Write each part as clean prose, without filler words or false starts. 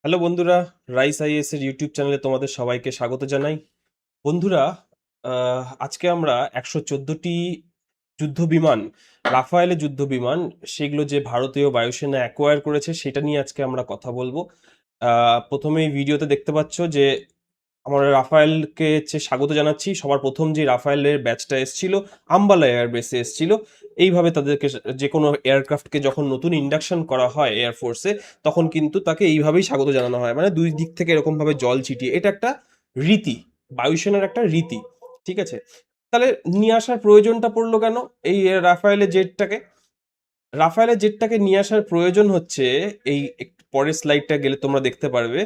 Hello বন্ধুরা, rice is এর YouTube চ্যানেলে তোমাদের সবাইকে স্বাগত জানাই। বন্ধুরা, আজকে আমরা ১১৪টি যুদ্ধ বিমান, রাফায়েলের যুদ্ধ বিমান, সেগুলো যে ভারতীয় বায়ুসেনা অ্যাকোয়ার করেছে সেটা নিয়ে আজকে আমরা কথা বলবো। প্রথমেই ভিডিওতে দেখতে পাচ্ছ যে আমরা রাফায়েলকে স্বাগত জানাচ্ছি। সবার প্রথম যে রাফায়েলের ব্যাচটা এসছিল আম্বালা এয়ারবেসে এসছিল। এইভাবে তাদেরকে যে কোনো এয়ারক্রাফটকে যখন নতুন ইন্ডাকশন করা হয় এয়ারফোর্সে, তখন কিন্তু তাকে এইভাবেই স্বাগত জানানো হয়, মানে দুই দিক থেকে এরকম ভাবে জল ছিটিয়ে। এটা একটা রীতি, বায়ুসেনার একটা রীতি। ঠিক আছে, তাহলে নিয়ে আসার প্রয়োজনটা পড়লো কেন এই রাফায়েলের জেটটাকে? রাফায়েলের জেটটাকে নিয়ে আসার প্রয়োজন হচ্ছে, এই একটু পরের স্লাইডটা গেলে তোমরা দেখতে পারবে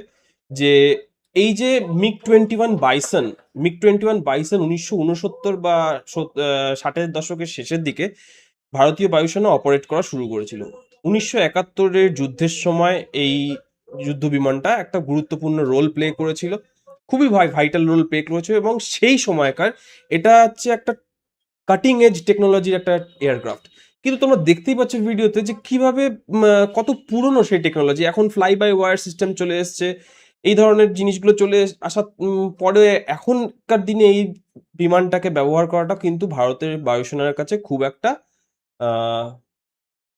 যে এই যে মিগ 21 বাইসন 1969 বা 60-এর দশকের শেষের দিকে ভারতীয় বায়ুসেনা অপারেট করা শুরু করেছিল। 1971-এর যুদ্ধের সময় এই যুদ্ধ বিমানটা একটা গুরুত্বপূর্ণ রোল প্লে করেছিল, খুবই ভাইটাল রোল প্লে করেছিল। এবং সেই সময়কার এটা হচ্ছে একটা কাটিং এজ টেকনোলজির একটা এয়ারক্রাফট। কিন্তু তোমরা দেখতেই পাচ্ছ ভিডিওতে যে কিভাবে কত পুরনো সেই টেকনোলজি। এখন ফ্লাই বাই ওয়্যার সিস্টেম চলে এসছে, এই ধরনের জিনিসগুলো চলে আসার পরে এখনকার দিনে এই বিমানটাকে ব্যবহার করাটা কিন্তু ভারতের বায়ুসেনার কাছে খুব একটা আহ,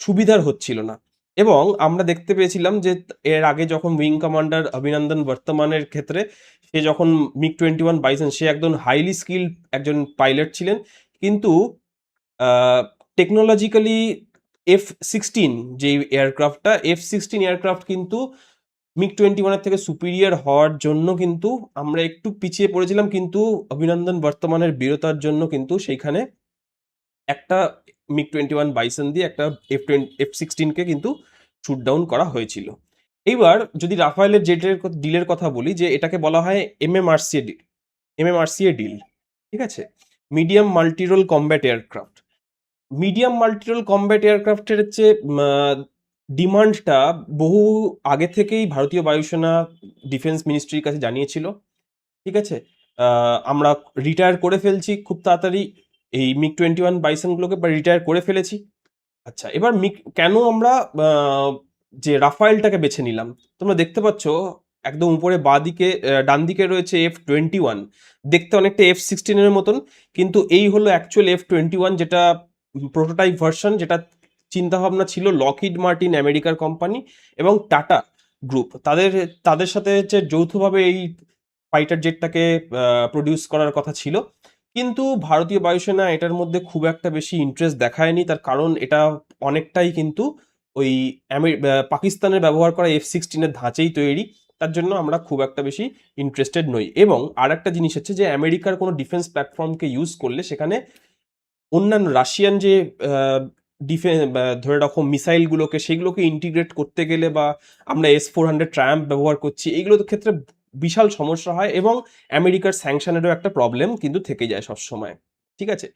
সুবিধার হচ্ছিল না। এবং আমরা দেখতে পেয়েছিলাম যে এর আগে যখন উইং কমান্ডার অভিনন্দন বর্তমানের ক্ষেত্রে, সে যখন মিগ 21 বাইসন, সে একজন হাইলি স্কিল্ড একজন পাইলট ছিলেন। কিন্তু টেকনোলজিক্যালি F-16, যে এয়ারক্রাফটটা F-16 এয়ারক্রাফট কিন্তু মিগ 21-এর থেকে সুপিরিয়র হওয়ার জন্য কিন্তু আমরা একটু পিছিয়ে পড়েছিলাম। কিন্তু অভিনন্দন বর্তমানের বীরতার জন্য কিন্তু সেইখানে একটা মিগ 21 বাইসন দিয়ে একটা F-16 কে কিন্তু শুট ডাউন করা হয়েছিল। এইবার যদি রাফায়েলের জেটের ডিলের কথা বলি, যে এটাকে বলা হয় এমএমআরসি ডিল, এমএমআরসি ডিল। ঠিক আছে, medium multirole combat aircraft. Medium multirole combat এয়ারক্রাফটের হচ্ছে ডিমান্ডটা বহু আগে থেকেই ভারতীয় বায়ুসেনা ডিফেন্স মিনিস্ট্রির কাছে জানিয়েছিল। ঠিক আছে, আমরা রিটায়ার করে ফেলছি খুব তাড়াতাড়ি এই মিগ 21 বাইসনগুলোকে, বা রিটায়ার করে ফেলেছি। আচ্ছা, এবার কেন আমরা যে রাফায়েলটাকে বেছে নিলাম? তোমরা দেখতে পাচ্ছ একদম উপরে বাঁ দিকে, ডান দিকে রয়েছে F-21। দেখতে অনেকটা F-16-এর মতন, কিন্তু এই হলো অ্যাকচুয়াল F-21, যেটা প্রোটোটাইপ ভার্সন, যেটা চিন্তা ভাবনা ছিল লকহিড মার্টিন আমেরিকার কোম্পানি এবং টাটা গ্রুপ তাদের তাদের সাথে হচ্ছে যৌথভাবে এই ফাইটার জেটটাকে প্রডিউস করার কথা ছিল। কিন্তু ভারতীয় বায়ুসেনা এটার মধ্যে খুব একটা বেশি ইন্টারেস্ট দেখায়নি। তার কারণ এটা অনেকটাই কিন্তু ওই পাকিস্তানের ব্যবহার করা F-16-এর ধাঁচেই তৈরি। তার জন্য আমরা খুব একটা বেশি ইন্টারেস্টেড নই। এবং আর একটা জিনিস হচ্ছে যে আমেরিকার কোনো ডিফেন্স প্ল্যাটফর্মকে ইউজ করলে সেখানে অন্যান্য রাশিয়ান যে ডিফেন্স, ধরে রাখো মিসাইলগুলোকে, সেগুলোকে ইন্টিগ্রেট করতে গেলে, বা আমরা S-400 ট্রাম্প ব্যবহার করছি, এইগুলোর ক্ষেত্রে বিশাল সমস্যা হয়। এবং আমেরিকার স্যাংশনেরও একটা প্রবলেম কিন্তু থেকে যায় সবসময়। ঠিক আছে,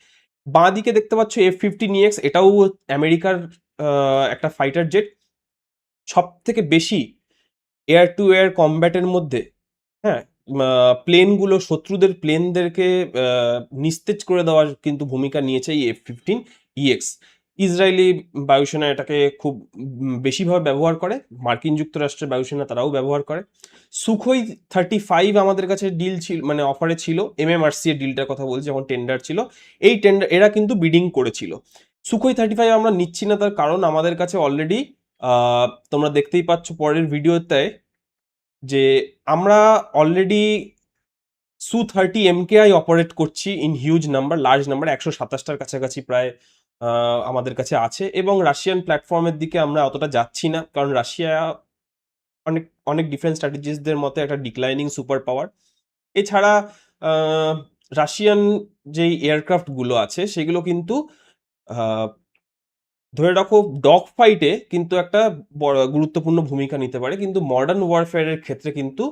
বাঁ দিকে দেখতে পাচ্ছ F-15EX, এটাও আমেরিকার একটা ফাইটার জেট। সব থেকে বেশি এয়ার টু এয়ার কমব্যাটের মধ্যে, হ্যাঁ, প্লেনগুলো, শত্রুদের প্লেনদেরকে নিস্তেজ করে দেওয়ার কিন্তু ভূমিকা নিয়েছে এই F-15EX। ইসরায়েলি বায়ুসেনা এটাকে খুব বেশিভাবে ব্যবহার করে, মার্কিন যুক্তরাষ্ট্রের বায়ুসেনা তারাও ব্যবহার করে। সুখোই 35 আমাদের কাছে ডিল ছিল, মানে অফারে ছিল। এমএমআরসি এর ডিলটার কথা বলছি, যখন টেন্ডার ছিল, এই টেন্ডার এরা কিন্তু বিডিং করেছিল। সুখোই 35 আমরা নিচ্ছি না, তার কারণ আমাদের কাছে অলরেডি তোমরা দেখতেই পাচ্ছ পরের ভিডিওতে যে আমরা অলরেডি Su-30 MKI অপারেট করছি in huge number, large number, 127টার কাছাকাছি প্রায় আমাদের কাছে আছে। এবং রাশিয়ান প্ল্যাটফর্মের দিকে আমরা অতটা যাচ্ছি না, কারণ রাশিয়া অনেক অনেক ডিফেন্স স্ট্র্যাটেজিস্টদের মতে একটা ডিক্লাইনিং সুপার পাওয়ার। এছাড়া আহ, রাশিয়ান যেই এয়ারক্রাফট গুলো আছে সেগুলো কিন্তু ধরে রাখো ডগ ফাইটে কিন্তু একটা বড় গুরুত্বপূর্ণ ভূমিকা নিতে পারে, কিন্তু মডার্ন ওয়ারফেয়ারের ক্ষেত্রে কিন্তু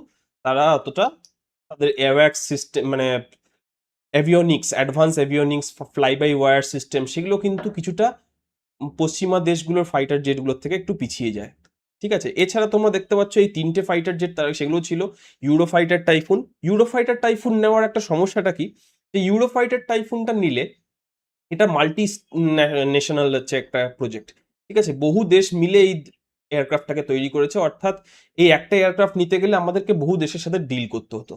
তারা অতটা, তাদের এয়ারওয়াক্স সিস্টেম, মানে avionics, advance avionics, fly by wire system, সেগুলো কিন্তু কিছুটা পশ্চিমা দেশগুলোর ফাইটার জেটগুলোর থেকে একটু পিছিয়ে যায়। ঠিক আছে, এছাড়া তোমরা দেখতে পাচ্ছ এই তিনটে ফাইটার জেট, তারা সেগুলো ছিল ইউরোফাইটার টাইফুন। ইউরোফাইটার টাইফুন নেওয়ার একটা সমস্যাটা কি, যে ইউরোফাইটার টাইফুনটা নিলে এটা মাল্টি ন্যাশনাল হচ্ছে একটা প্রজেক্ট। ঠিক আছে, বহু দেশ মিলে এই এয়ারক্রাফটটাকে তৈরি করেছে, অর্থাৎ এই একটা এয়ারক্রাফট নিতে গেলে আমাদেরকে বহু দেশের সাথে ডিল করতে হতো।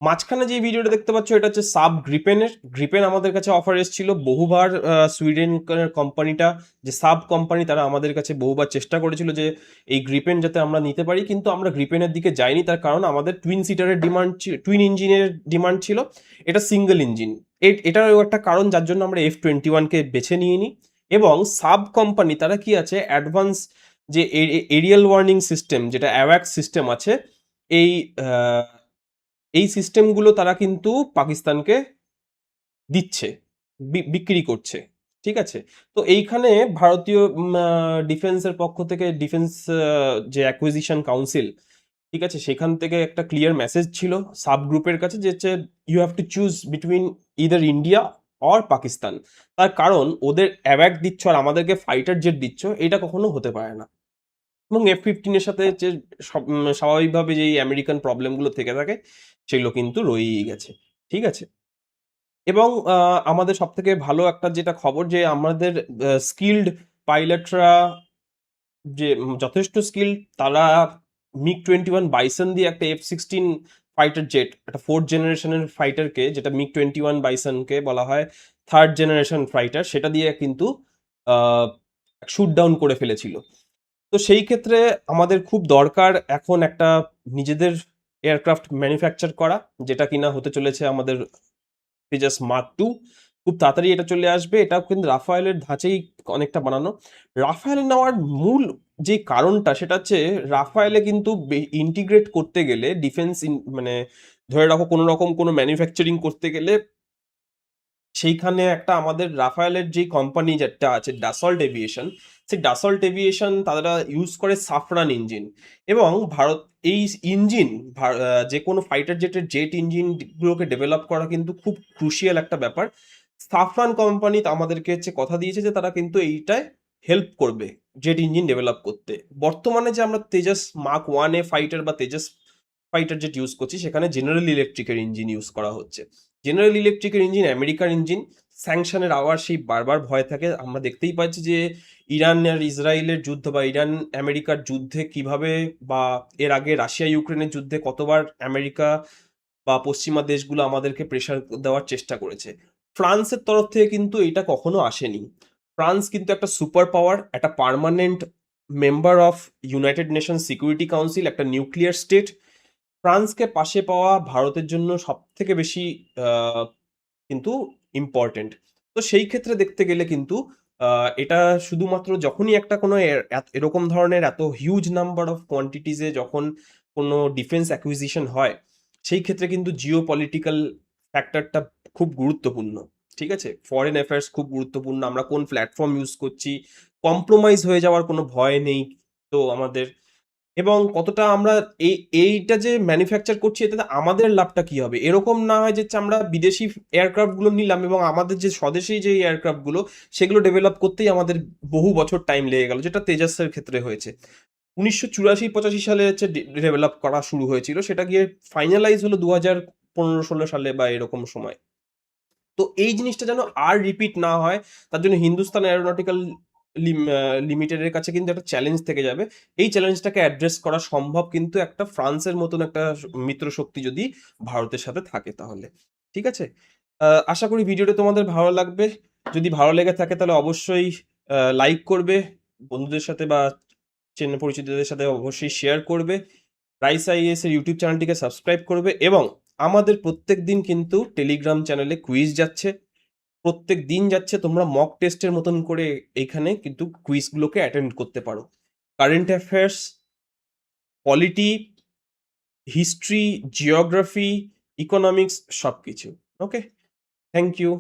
মাঝখানে যে ভিডিওটা দেখতে পাচ্ছ এটা হচ্ছে সাব গ্রিপেনের। গ্রিপেন আমাদের কাছে অফার এসেছিল বহুবার। সুইডেন কোম্পানিটা, যে সাব কোম্পানি, তারা আমাদের কাছে বহুবার চেষ্টা করেছিল যে এই গ্রিপেন যাতে আমরা নিতে পারি, কিন্তু আমরা গ্রিপেনের দিকে যাইনি। তার কারণ আমাদের টুইন সিটারের ডিমান্ড, টুইন ইঞ্জিনের ডিমান্ড ছিল, এটা সিঙ্গেল ইঞ্জিন। এটারও একটা কারণ যার জন্য আমরা F-21কে বেছে নিয়ে নিই। এবং সাব কোম্পানি তারা কি আছে, অ্যাডভান্স যে এরিয়াল ওয়ার্নিং সিস্টেম, যেটা অ্যাওয়াক্স সিস্টেম আছে, এই এই সিস্টেমগুলো তারা কিন্তু পাকিস্তানকে দিচ্ছে, বিক্রি করছে। ঠিক আছে, তো এইখানে ভারতীয় ডিফেন্সের পক্ষ থেকে, ডিফেন্স যে অ্যাকুইজিশন কাউন্সিল, ঠিক আছে, সেখান থেকে একটা ক্লিয়ার মেসেজ ছিল সাব গ্রুপের কাছে, যে you have to choose between either India or Pakistan. তার কারণ ওদের অ্যাওয়াক দিচ্ছ আর আমাদেরকে ফাইটার জেট দিচ্ছ, এটা কখনো হতে পারে না। এবং F-15 সাথে যে স্বাভাবিকভাবে যে আমেরিকান প্রবলেমগুলো থেকে থাকে সেগুলো কিন্তু রয়েই গেছে। ঠিক আছে, এবং আমাদের সব থেকে ভালো একটা যেটা খবর, যে আমাদের স্কিল্ড পাইলটরা যে যথেষ্ট স্কিল, তারা MiG-21 বাইসন দিয়ে একটা F-16 ফাইটার জেট, একটা 4th জেনারেশনের ফাইটারকে, যেটা MiG-21 বাইসনকে বলা হয় 3rd জেনারেশন ফাইটার, সেটা দিয়ে কিন্তু শুট ডাউন করে ফেলেছিল। তো সেই ক্ষেত্রে আমাদের খুব দরকার এখন একটা নিজেদের এয়ারক্রাফট ম্যানুফ্যাকচার করা, যেটা কিনা হতে চলেছে আমাদের তেজাস মার্ক 2। খুব তাড়াতাড়ি এটা চলে আসবে। এটাও কিন্তু রাফায়েলের ধাঁচেই অনেকটা বানানো। রাফায়েল নেওয়ার মূল যে কারণটা, সেটা হচ্ছে রাফায়েলে কিন্তু ইন্টিগ্রেট করতে গেলে ডিফেন্স, মানে ধরে রাখো কোনো রকম কোনো ম্যানুফ্যাকচারিং করতে গেলে, সেইখানে একটা আমাদের রাফায়েলের যে কোম্পানি যেটা আছে ডাসল্ট এভিয়েশন, সেই ডাসল্ট এভিয়েশন তারা ইউজ করে সাফরান ইঞ্জিন। এবং ভারত এই ইঞ্জিন, যে কোনো ফাইটার জেটের জেট ইঞ্জিনগুলোকে ডেভেলপ করা কিন্তু খুব ক্রুশিয়াল একটা ব্যাপার। সাফরান কোম্পানি আমাদেরকে হচ্ছে কথা দিয়েছে যে তারা কিন্তু এইটায় হেল্প করবে জেট ইঞ্জিন ডেভেলপ করতে। বর্তমানে যে আমরা তেজাস মার্ক 1A ফাইটার বা তেজাস ফাইটার জেট ইউজ করছি, সেখানে জেনারেল ইলেকট্রিকের ইঞ্জিন ইউজ করা হচ্ছে। জেনারেল ইলেকট্রিকের ইঞ্জিন আমেরিকার ইঞ্জিন, স্যাংশনের আওয়াজ সেই বারবার ভয় থাকে। আমরা দেখতেই পাচ্ছি যে ইরান আর ইসরায়েলের যুদ্ধ বা ইরান আমেরিকার যুদ্ধে কিভাবে, বা এর আগে রাশিয়া ইউক্রেনের যুদ্ধে কতবার আমেরিকা বা পশ্চিমা দেশগুলো আমাদেরকে প্রেশার দেওয়ার চেষ্টা করেছে। ফ্রান্সের তরফ থেকে কিন্তু এটা কখনো আসেনি। ফ্রান্স কিন্তু একটা সুপার পাওয়ার, একটা permanent member of United nation security council, একটা নিউক্লিয়ার স্টেট। ফ্রান্সকে পাশে পাওয়া ভারতের জন্য সব থেকে বেশি কিন্তু ইম্পর্টেন্ট। তো সেই ক্ষেত্রে দেখতে গেলে কিন্তু এটা শুধুমাত্র যখনই একটা কোনো এরকম ধরনের এত হিউজ নাম্বার অফ কোয়ান্টিটিসে যখন কোনো ডিফেন্স অ্যাকুইজিশন হয়, সেই ক্ষেত্রে কিন্তু জিও পলিটিক্যাল ফ্যাক্টরটা খুব গুরুত্বপূর্ণ। ঠিক আছে, ফরেন অ্যাফেয়ার্স খুব গুরুত্বপূর্ণ, আমরা কোন প্ল্যাটফর্ম ইউজ করছি, কম্প্রোমাইজ হয়ে যাওয়ার কোনো ভয় নেই তো আমাদের। এবং কতটা আমরা এইটা যে ম্যানুফ্যাকচার করছি, এটাতে আমাদের লাভটা কি হবে, এরকম না হয় যে আমরা বিদেশি এয়ারক্রাফট গুলো নিলাম এবং আমাদের যে স্বদেশী যে এয়ারক্রাফট গুলো, সেগুলো ডেভেলপ করতেই আমাদের বহু বছর টাইম লেগে গেল, যেটা তেজাসের ক্ষেত্রে হয়েছে। 1984-85 সালে হচ্ছে ডেভেলপ করা শুরু হয়েছিল, সেটা গিয়ে ফাইনালাইজ হলো 2015-16 সালে বা এরকম সময়। তো এই জিনিসটা যেন আর রিপিট না হয়, তার জন্য হিন্দুস্তান এরোনটিক্যাল লিমিটেডের কাছে কিন্তু একটা চ্যালেঞ্জ থেকে যাবে। এই চ্যালেঞ্জটাকে অ্যাড্রেস করা সম্ভব কিন্তু একটা ফ্রান্সের মতন একটা মিত্র শক্তি যদি ভারতের সাথে থাকে তাহলে। ঠিক আছে, আশা করি ভিডিওটা তোমাদের ভালো লাগবে। যদি ভালো লেগে থাকে তাহলে অবশ্যই লাইক করবে, বন্ধুদের সাথে বা চেনা পরিচিতদের সাথে অবশ্যই শেয়ার করবে। রাইস আইএস এর ইউটিউব চ্যানেলটিকে সাবস্ক্রাইব করবে। এবং আমাদের প্রত্যেক দিন কিন্তু টেলিগ্রাম চ্যানেলে কুইজ যাচ্ছে, প্রত্যেক দিন যাচ্ছে। তোমরা মক টেস্টের মতন করে এইখানে কিন্তু কুইজগুলোকে অ্যাটেন্ড করতে পারো। Current affairs, polity, history, geography, economics, সব কিছু। ওকে, থ্যাংক ইউ।